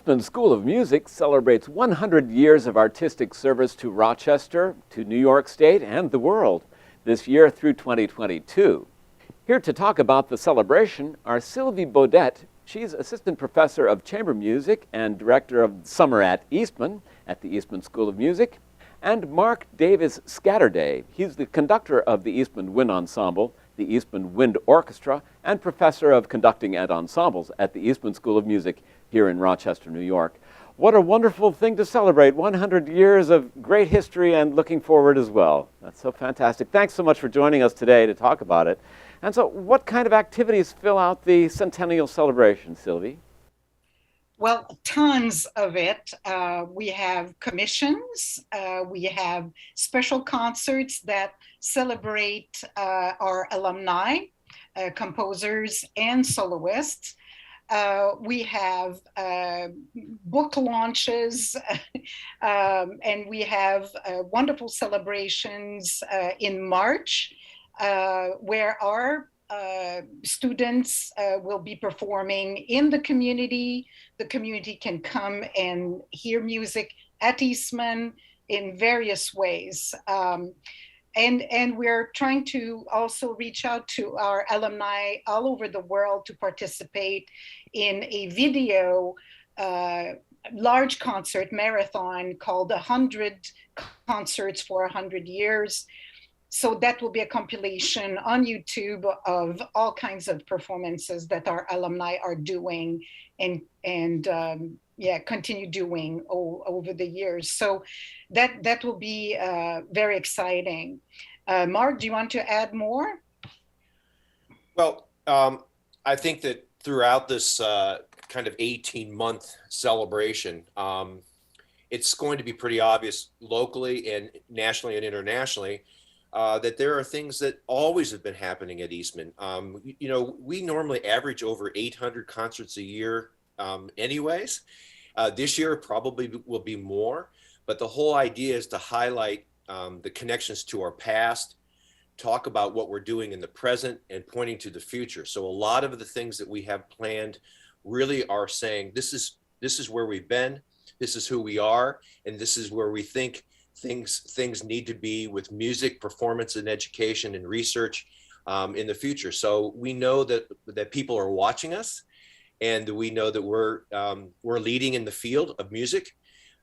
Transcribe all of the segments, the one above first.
Eastman School of Music celebrates 100 years of artistic service to Rochester, to New York State, and the world this year through 2022. Here to talk about the celebration are Sylvie Beaudette. She's Assistant Professor of Chamber Music and Director of Summer at Eastman at the Eastman School of Music, and Mark Davis Scatterday. He's the conductor of the Eastman Wind Ensemble, the Eastman Wind Orchestra, and Professor of Conducting and Ensembles at the Eastman School of Music here in Rochester, New York. What a wonderful thing to celebrate, 100 years of great history and looking forward as well. That's so fantastic. Thanks so much for joining us today to talk about it. And so what kind of activities fill out the Centennial celebration, Sylvie? Well, tons of it. We have commissions, we have special concerts that celebrate our alumni, composers and soloists. We have book launches and we have wonderful celebrations in March where our students will be performing in the community. The community can come and hear music at Eastman in various ways. And we're trying to also reach out to our alumni all over the world to participate in a video large concert marathon called 100 Concerts for 100 Years. So that will be a compilation on YouTube of all kinds of performances that our alumni are doing and continue doing over the years. So that will be very exciting. Mark, do you want to add more? Well, I think that throughout this kind of 18-month celebration, it's going to be pretty obvious locally and nationally and internationally that there are things that always have been happening at Eastman. We normally average over 800 concerts a year anyways. This year probably will be more, but the whole idea is to highlight the connections to our past, talk about what we're doing in the present, and pointing to the future. So a lot of the things that we have planned really are saying, this is where we've been, this is who we are, and this is where we think things need to be with music, performance, and education and research in the future. So we know that people are watching us, and we know that we're leading in the field of music,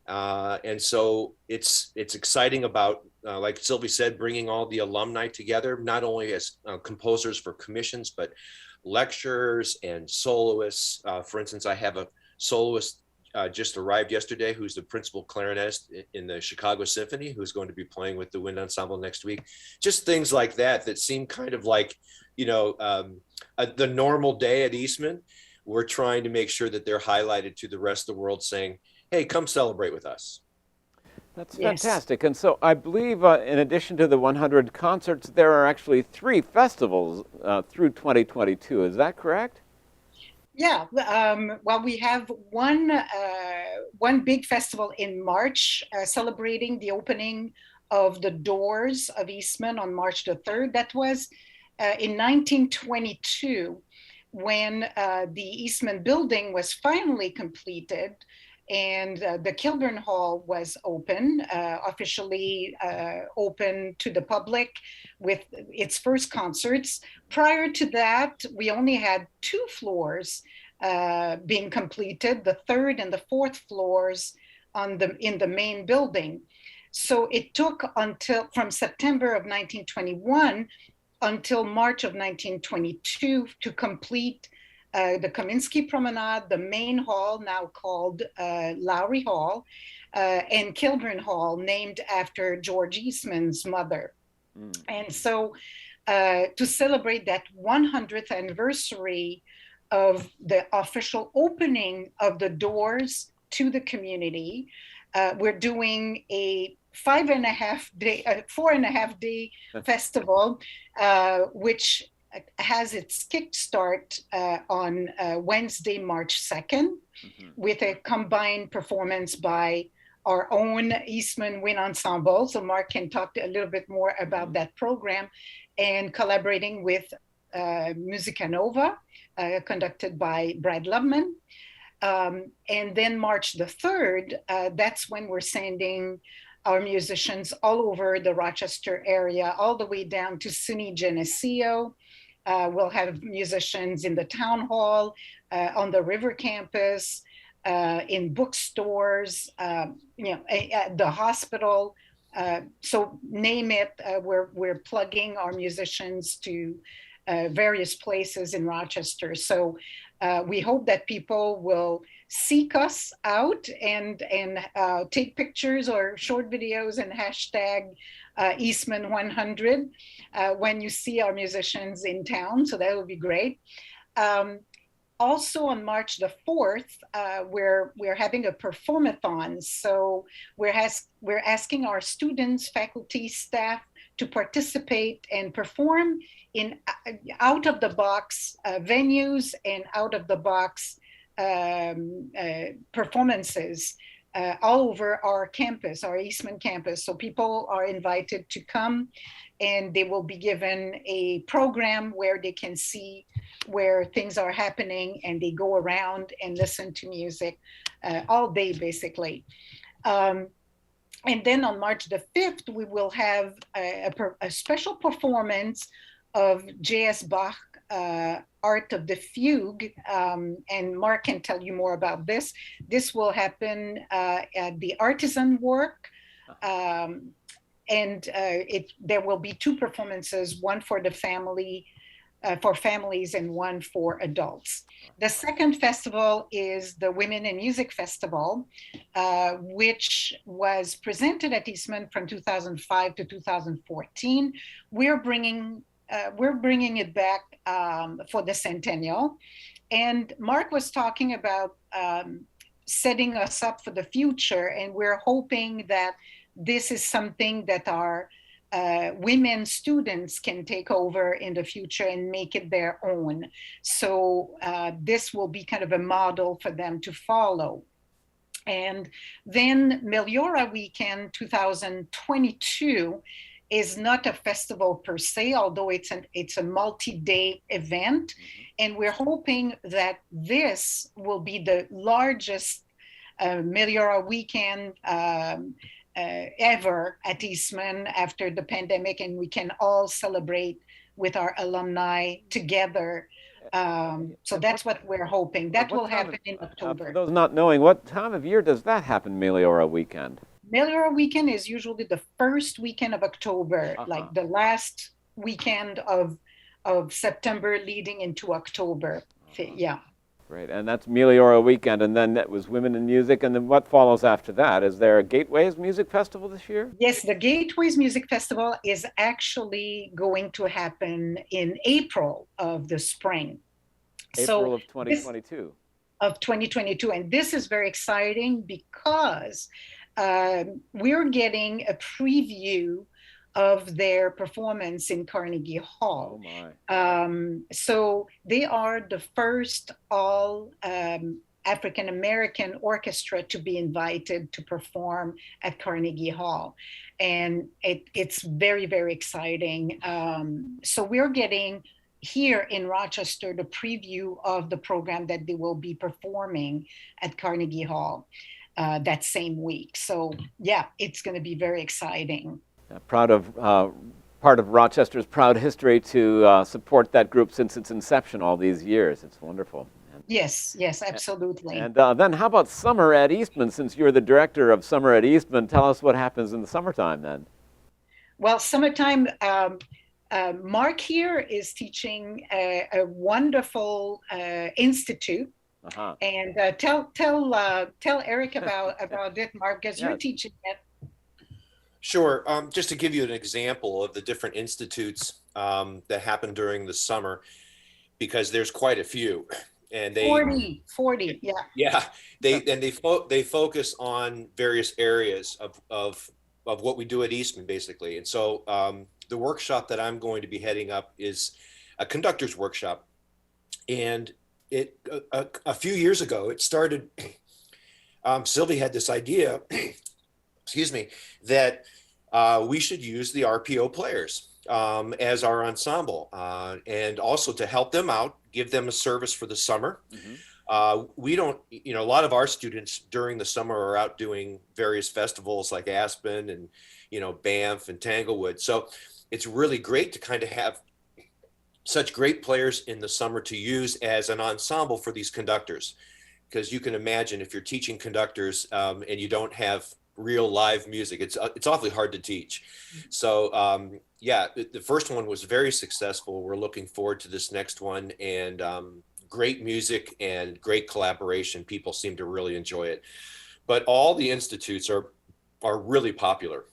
and so it's exciting about like Sylvie said, bringing all the alumni together, not only as composers for commissions, but lecturers and soloists. For instance, I have a soloist just arrived yesterday, who's the principal clarinetist in the Chicago Symphony, who's going to be playing with the Wind Ensemble next week. Just things like that seem kind of like, the normal day at Eastman. We're trying to make sure that they're highlighted to the rest of the world, saying, hey, come celebrate with us. That's fantastic. And so I believe in addition to the 100 concerts, there are actually 3 festivals through 2022. Is that correct? Yeah, well, we have one big festival in March celebrating the opening of the doors of Eastman on March the 3rd. That was in 1922 when the Eastman building was finally completed and the Kilburn Hall was open, officially open to the public with its first concerts. Prior to that, we only had 2 floors being completed, the 3rd and the 4th floors in the main building. So it took from September of 1921 until March of 1922 to complete the Kaminsky Promenade, the main hall, now called Lowry Hall, and Kilburn Hall, named after George Eastman's mother. And so to celebrate that 100th anniversary of the official opening of the doors to the community, we're doing a 4.5 day festival, which has its kickstart on Wednesday, March 2nd, with a combined performance by our own Eastman Wind Ensemble. So Mark can talk a little bit more about that program, and collaborating with Musica Nova, conducted by Brad Lubman. And then March the 3rd, that's when we're sending our musicians all over the Rochester area, all the way down to SUNY Geneseo. We'll have musicians in the town hall, on the river campus, in bookstores, at the hospital. So name it, we're plugging our musicians to various places in Rochester. So we hope that people will seek us out and take pictures or short videos and hashtag Eastman 100 when you see our musicians in town. So that would be great. Also on March the 4th, we're having a performathon. So we're asking our students, faculty, staff to participate and perform in out of the box venues and out of the box performances all over our campus, our Eastman campus. So people are invited to come, and they will be given a program where they can see where things are happening, and they go around and listen to music all day, basically. And then on March the 5th, we will have a special performance of J.S. Bach, Art of the Fugue, and Mark can tell you more about this. This will happen at the Artisan Work, and there will be two performances, one for the family, for families, and one for adults. The second festival is the Women in Music Festival, which was presented at Eastman from 2005 to 2014. We're bringing it back for the Centennial. And Mark was talking about setting us up for the future, and we're hoping that this is something that our women students can take over in the future and make it their own. So this will be kind of a model for them to follow. And then Meliora Weekend 2022 is not a festival per se, although it's a multi-day event. And we're hoping that this will be the largest Meliora Weekend ever at Eastman after the pandemic, and we can all celebrate with our alumni together. So that's what we're hoping. That will happen in October. For those not knowing, what time of year does that happen, Meliora Weekend? Meliora Weekend is usually the first weekend of October, like the last weekend of September leading into October. Yeah. Great, and that's Meliora Weekend, and then that was Women in Music, and then what follows after that? Is there a Gateways Music Festival this year? Yes, the Gateways Music Festival is actually going to happen in April of the spring. April of 2022. Of 2022, and this is very exciting because we're getting a preview of their performance in Carnegie Hall. Oh my. So they are the first all African-American orchestra to be invited to perform at Carnegie Hall. And it's very, very exciting. So we're getting here in Rochester the preview of the program that they will be performing at Carnegie Hall that same week. So yeah, it's going to be very exciting. Proud of part of Rochester's proud history to support that group since its inception all these years. It's wonderful. Yes, absolutely. And then how about summer at Eastman? Since you're the director of summer at Eastman, tell us what happens in the summertime then. Well, summertime, Mark here is teaching a wonderful institute. And tell Eric about it, Mark, because you're teaching it. Sure. Just to give you an example of the different institutes that happen during the summer, because there's quite a few, and they 40, yeah. Yeah, they focus on various areas of what we do at Eastman, basically. And so the workshop that I'm going to be heading up is a conductor's workshop, and a few years ago it started. Sylvie had this idea. Excuse me, that we should use the RPO players as our ensemble, and also to help them out, give them a service for the summer. We don't, a lot of our students during the summer are out doing various festivals like Aspen and, Banff and Tanglewood. So it's really great to kind of have such great players in the summer to use as an ensemble for these conductors. Because you can imagine if you're teaching conductors and you don't have real live music, it's awfully hard to teach. So yeah, the first one was very successful. We're looking forward to this next one, and great music and great collaboration. People seem to really enjoy it. But all the institutes are really popular.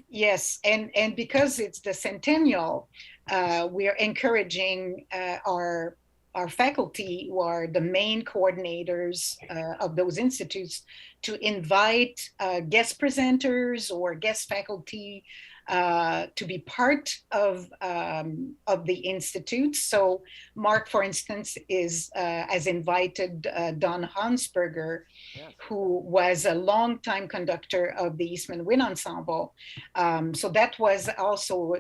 Yes, and because it's the Centennial, we're encouraging our faculty, who are the main coordinators of those institutes, to invite guest presenters or guest faculty to be part of the institute. So Mark, for instance, has invited Don Hansberger, yes, who was a longtime conductor of the Eastman Wind Ensemble. So that was also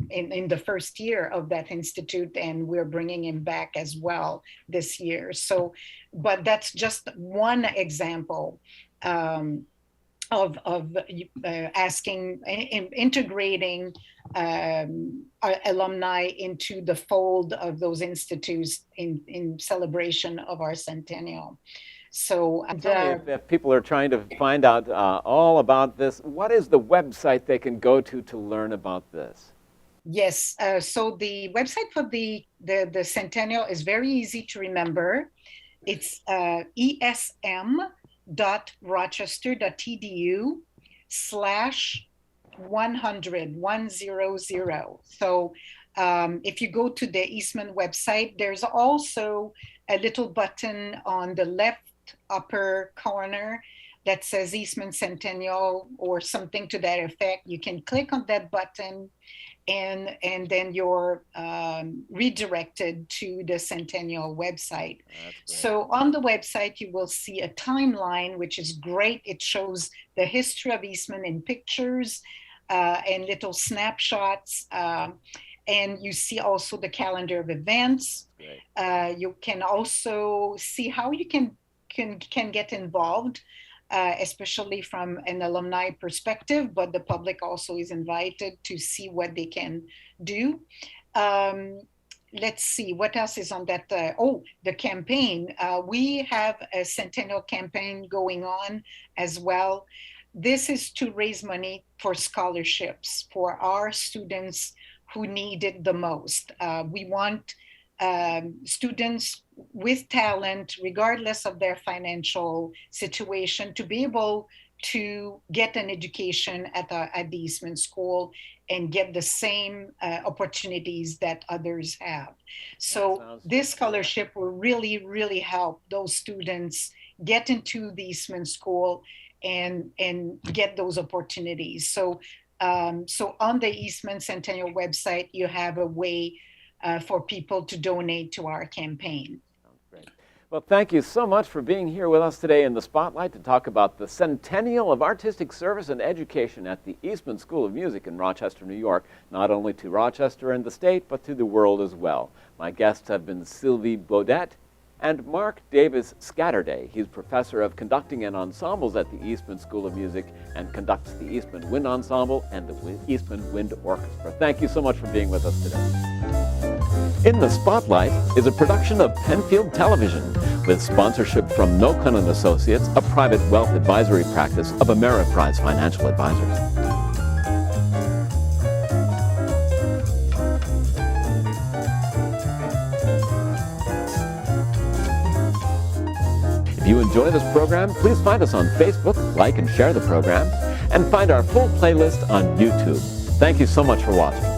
in the first year of that institute, and we're bringing him back as well this year. So, but that's just one example of integrating alumni into the fold of those institutes in celebration of our centennial. So if people are trying to find out all about this, what is the website they can go to learn about this? Yes, so the website for the Centennial is very easy to remember. It's esm.rochester.edu /100. So if you go to the Eastman website, there's also a little button on the left upper corner that says Eastman Centennial or something to that effect. You can click on that button, and then you're redirected to the Centennial website. So on the website, you will see a timeline, which is great. It shows the history of Eastman in pictures and little snapshots. And you see also the calendar of events. You can also see how you can get involved, especially from an alumni perspective, but the public also is invited to see what they can do. Let's see, what else is on that? The campaign. We have a Centennial campaign going on as well. This is to raise money for scholarships for our students who need it the most. We want students with talent, regardless of their financial situation, to be able to get an education at the Eastman School and get the same opportunities that others have. So this scholarship will really, really help those students get into the Eastman School and get those opportunities. So on the Eastman Centennial website, you have a way for people to donate to our campaign. Sounds great. Well, thank you so much for being here with us today in the Spotlight to talk about the Centennial of Artistic Service and Education at the Eastman School of Music in Rochester, New York, not only to Rochester and the state, but to the world as well. My guests have been Sylvie Beaudette and Mark Davis Scatterday. He's professor of conducting and ensembles at the Eastman School of Music and conducts the Eastman Wind Ensemble and the Eastman Wind Orchestra. Thank you so much for being with us today. In the Spotlight is a production of Penfield Television with sponsorship from Nocon & Associates, a private wealth advisory practice of Ameriprise Financial Advisors. If you enjoy this program, please find us on Facebook, like and share the program, and find our full playlist on YouTube. Thank you so much for watching.